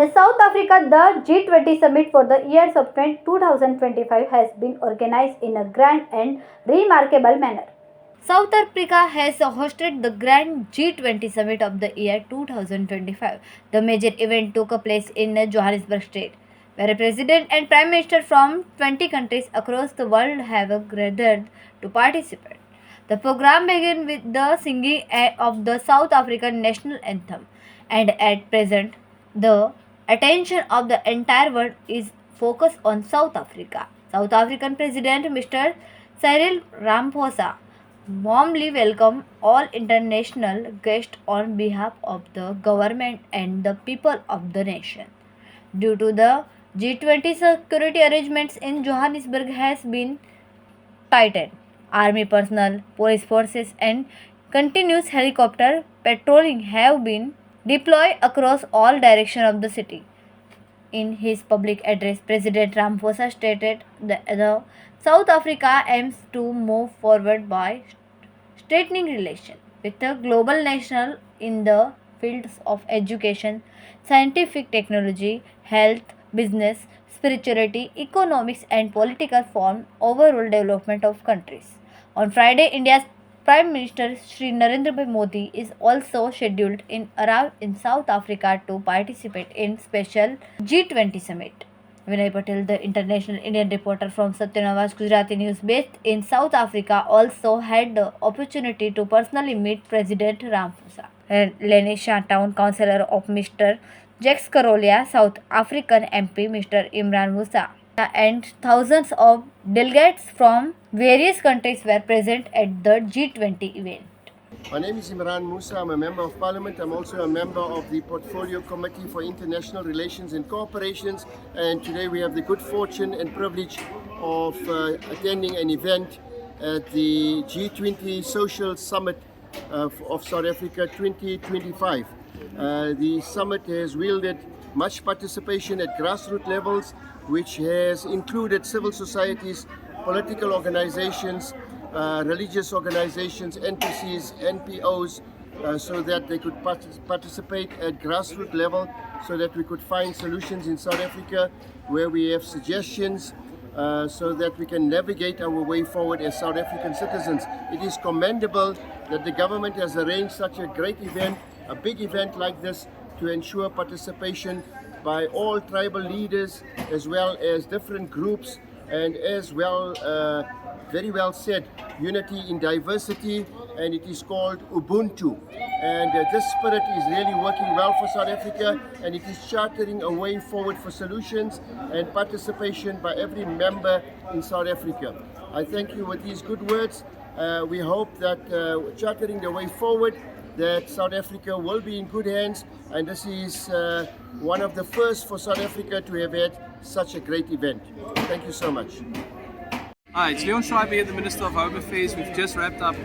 South Africa, the G20 summit for the years of 2025 has been organized in a grand and remarkable manner. South Africa has hosted the Grand G20 Summit of the year 2025. The major event took place in Johannesburg State, where President and Prime Minister from 20 countries across the world have gathered to participate. The program began with the singing of the South African national anthem, and at present, the attention of the entire world is focused on South Africa. South African President Mr. Cyril Ramaphosa warmly welcome all international guests on behalf of the government and the people of the nation. Due to the G20 security arrangements in Johannesburg has been tightened. Army personnel, police forces and continuous helicopter patrolling have been deployed across all directions of the city. In his public address, President Ramaphosa stated that the South Africa aims to move forward by straightening relations with the global national in the fields of education, scientific technology, health, business, spirituality, economics and political form overall development of countries. On Friday, India's Prime Minister Shri Narendra Modi is also scheduled in arrive in South Africa to participate in special G20 summit. Vinay Patel, the international Indian reporter from Satyanavas Gujarati News based in South Africa, also had the opportunity to personally meet President Ramaphosa. Lenisha Town Councillor of Mr. Jacques Carolia, South African MP Mr. Imran Musa, and thousands of delegates from various countries were present at the G20 event. My name is Imran Musa. I'm a member of parliament. I'm also a member of the Portfolio Committee for International Relations and Cooperations. And today we have the good fortune and privilege of attending an event at the G20 Social Summit of South Africa 2025. The summit has wielded much participation at grassroots levels, which has included civil societies, political organizations, religious organizations, NPCs, NPOs, so that they could participate at grassroots level, so that we could find solutions in South Africa where we have suggestions, so that we can navigate our way forward as South African citizens. It is commendable that the government has arranged such a great event, a big event like this, to ensure participation by all tribal leaders as well as different groups, and as well, very well said, unity in diversity, and it is called Ubuntu. And this spirit is really working well for South Africa, and it is chartering a way forward for solutions and participation by every member in South Africa. I thank you with these good words. We hope that chartering the way forward, that South Africa will be in good hands, and this is one of the first for South Africa to have had such a great event. Thank you so much. Hi, it's Leon Schreiber here, the Minister of Home Affairs. We've just wrapped up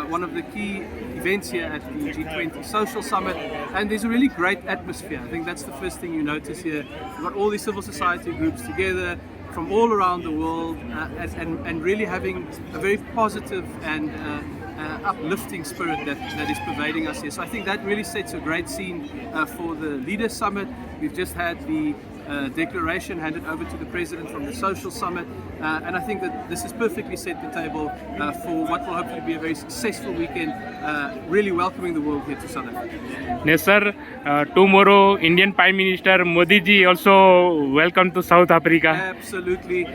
one of the key events here at the G20 Social Summit, and there's a really great atmosphere. I think that's the first thing you notice here. We've got all these civil society groups together from all around the world, and really having a very positive and uplifting spirit that is pervading us here. So I think that really sets a great scene for the Leaders Summit. We've just had the declaration handed over to the President from the Social Summit, and I think that this has perfectly set the table for what will hopefully be a very successful weekend, really welcoming the world here to South Africa. Yes, sir. Tomorrow, Indian Prime Minister Modi ji also welcome to South Africa. Absolutely.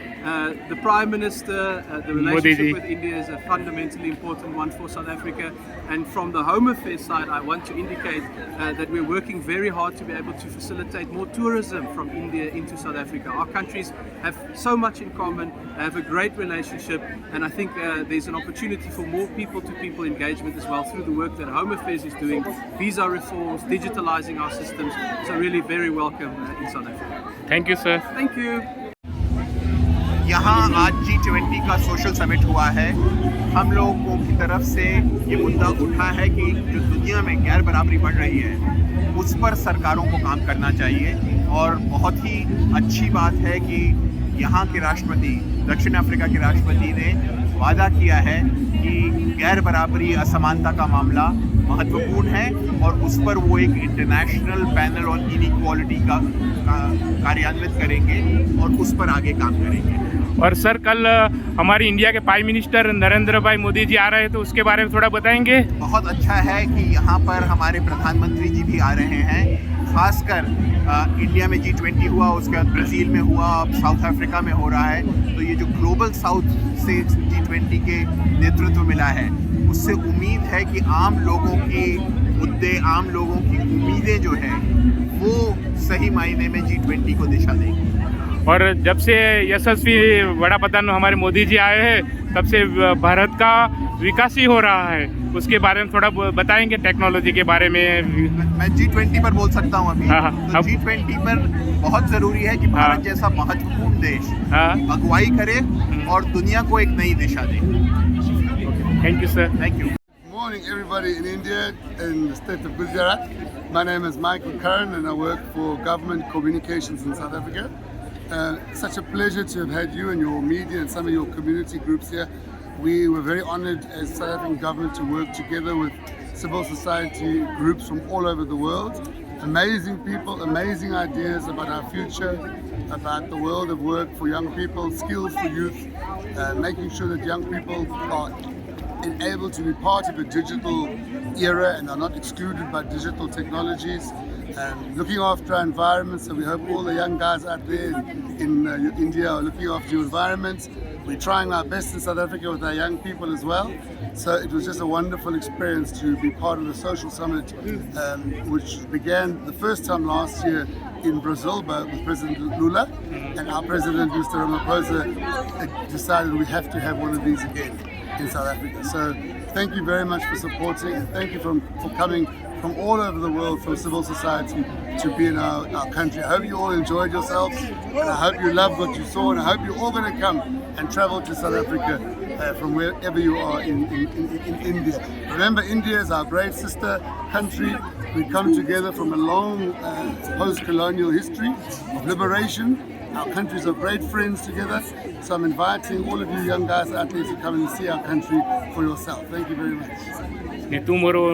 The Prime Minister, the relationship with India is a fundamentally important one for South Africa. And from the Home Affairs side, I want to indicate that we're working very hard to be able to facilitate more tourism from India into South Africa. Our countries have so much in common, have a great relationship, and I think there's an opportunity for more people-to-people engagement as well through the work that Home Affairs is doing, visa reforms, digitalizing our systems. So really very welcome in South Africa. Thank you, sir. Thank you. यहाँ आज G20 का social summit हुआ है। हम लोगों की तरफ से ये मुद्दा उठा है कि जो दुनिया में गैर बराबरी बढ़ रही है उस पर सरकारों को काम करना चाहिए, और बहुत ही अच्छी बात है कि यहाँ के राष्ट्रपति, दक्षिण अफ्रीका के राष्ट्रपति ने वादा किया है कि गैर बराबरी, असमानता का मामला महत्वपूर्ण है और उस पर वो एक इंटरनेशनल पैनल ऑन इनइक्वालिटी का कार्यान्वित करेंगे और उस पर आगे काम करेंगे। और सर कल हमारी इंडिया के प्राइम मिनिस्टर नरेंद्र भाई मोदी जी आ रहे हैं, तो उसके बारे में थोड़ा बताएंगे। बहुत अच्छा है कि यहाँ पर हमारे प्रधानमंत्री जी भी आ रहे हैं, खासकर इंडिया में G20 हुआ, उसके बाद ब्राज़ील में हुआ, अब साउथ अफ्रीका में हो रहा है। तो ये जो ग्लोबल साउथ से G20 के नेतृत्व मिला है, उससे उम्मीद है कि आम लोगों के मुद्दे, आम लोगों की उम्मीदें जो हैं वो सही मायने में G20 को दिशा देंगी। और जब से यशस्वी बड़ा प्रधान हमारे मोदी जी आए हैं, तब से भारत का विकास ही हो रहा है, उसके बारे में थोड़ा बताएंगे, टेक्नोलॉजी के बारे में। मैं G20 पर बोल सकता हूँ अभी। हाँ, तो G20 पर बहुत ज़रूरी है कि भारत जैसा महत्वपूर्ण देश अगुवाई करे और दुनिया को एक नई दिशा दे। Thank you sir. Thank you. Morning everybody in India, in the state of Gujarat. My name is Michael Curran and I work for Government Communications in South Africa. Such a pleasure to have had you and your media and some of your community groups here. We were very honoured as South African government to work together with civil society groups from all over the world. Amazing people, amazing ideas about our future, about the world of work for young people, skills for youth, making sure that young people are enabled to be part of a digital era and are not excluded by digital technologies. Looking after our environment, so we hope all the young guys out there in India are looking after your environments. We're trying our best in South Africa with our young people as well. So it was just a wonderful experience to be part of the social summit, which began the first time last year in Brazil with President Lula, and our president, Mr. Ramaphosa, decided we have to have one of these again in South Africa. So thank you very much for supporting, and thank you for coming from all over the world, from civil society, to be in our country. I hope you all enjoyed yourselves, and I hope you loved what you saw, and I hope you're all going to come and travel to South Africa from wherever you are in India. Remember, India is our great sister country. We come together from a long post-colonial history of liberation. Our countries are great friends together. So I'm inviting all of you young guys out there to come and see our country for yourself. Thank you very much. Tomorrow,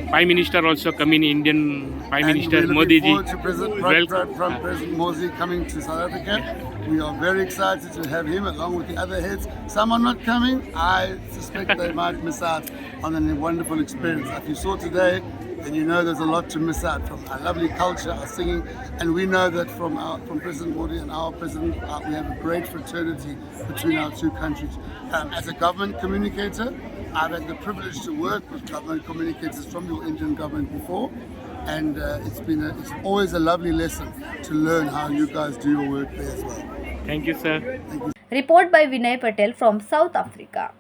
Prime Minister also coming, Indian Prime Minister Modi ji. To President Modi coming to South Africa. We are very excited to have him along with the other heads. Some are not coming. I suspect they might miss out on a wonderful experience. If you saw today, then you know there's a lot to miss out from our lovely culture, our singing, and we know that from President Modi and our president, we have a great fraternity between our two countries. As a government communicator, I've had the privilege to work with government communicators from your Indian government before, and it's always a lovely lesson to learn how you guys do your work there as well. Thank you, sir. Report by Vinay Patel from South Africa.